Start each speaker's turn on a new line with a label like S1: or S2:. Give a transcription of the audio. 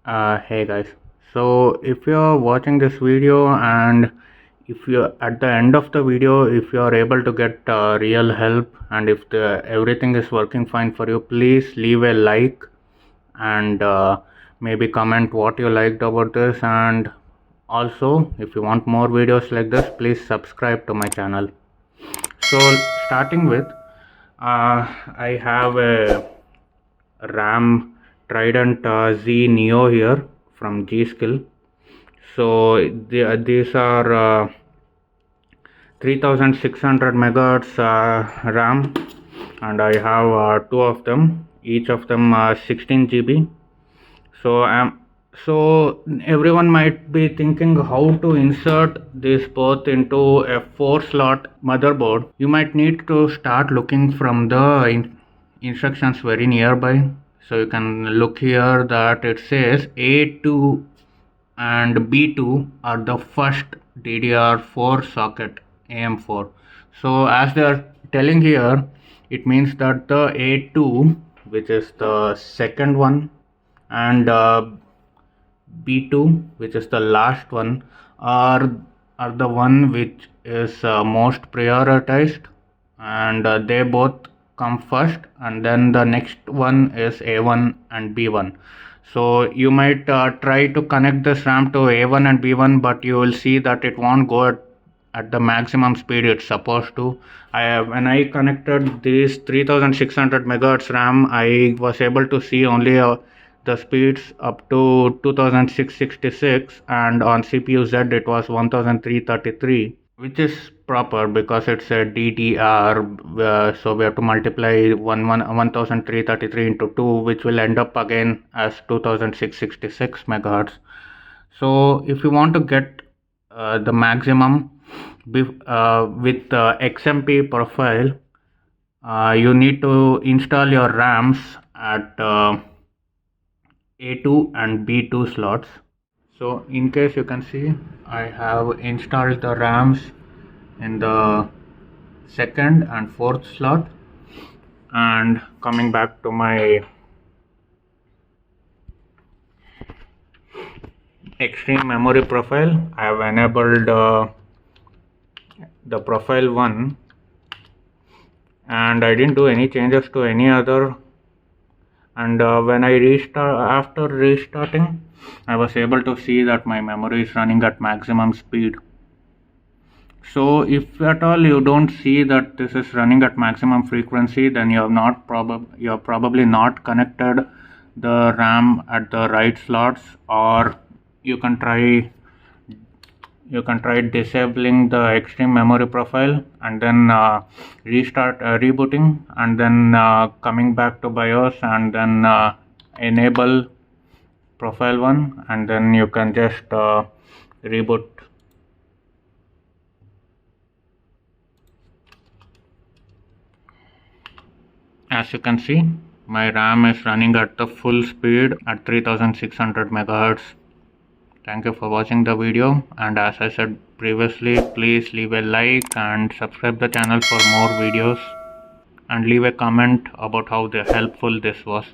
S1: Hey guys, so if you're watching this video and if you at the end of the video, if you are able to get real help and if everything is working fine for you, please leave a like and maybe comment what you liked about this, and also if you want more videos like this, please subscribe to my channel. So starting with I have a RAM Trident Z Neo here from G.Skill. So these are 3600 megahertz RAM, and I have two of them, each of them 16 GB. So everyone might be thinking how to insert this both into a 4-slot motherboard. You might need to start looking from the instructions very nearby. So you can look here that it says A2 and B2 are the first DDR4 socket, AM4. So as they are telling here, it means that the A2, which is the second one, and B2, which is the last one, are the one which is most prioritized, and they both come first, and then the next one is A1 and B1. So you might try to connect this RAM to A1 and B1, but you will see that it won't go at the maximum speed it's supposed to. When I connected this 3600 megahertz RAM, I was able to see only the speeds up to 2666, and on CPU Z it was 1333, which is proper because it's a DDR, so we have to multiply 1333 into 2, which will end up again as 2666 megahertz. So if you want to get the maximum with XMP profile, you need to install your RAMs at A2 and B2 slots. So in case you can see, I have installed the RAMs in the second and fourth slot. And coming back to my extreme memory profile, I have enabled the profile 1, and I didn't do any changes to any other. And when I after restarting, I was able to see that my memory is running at maximum speed. So if at all you don't see that this is running at maximum frequency, then you have probably not connected the RAM at the right slots, or you can try disabling the extreme memory profile and then rebooting, and then coming back to BIOS and then enable profile 1, and then you can just reboot. As you can see, my RAM is running at the full speed at 3600 megahertz. Thank you for watching the video, and as I said previously, please leave a like and subscribe the channel for more videos, and leave a comment about how helpful this was.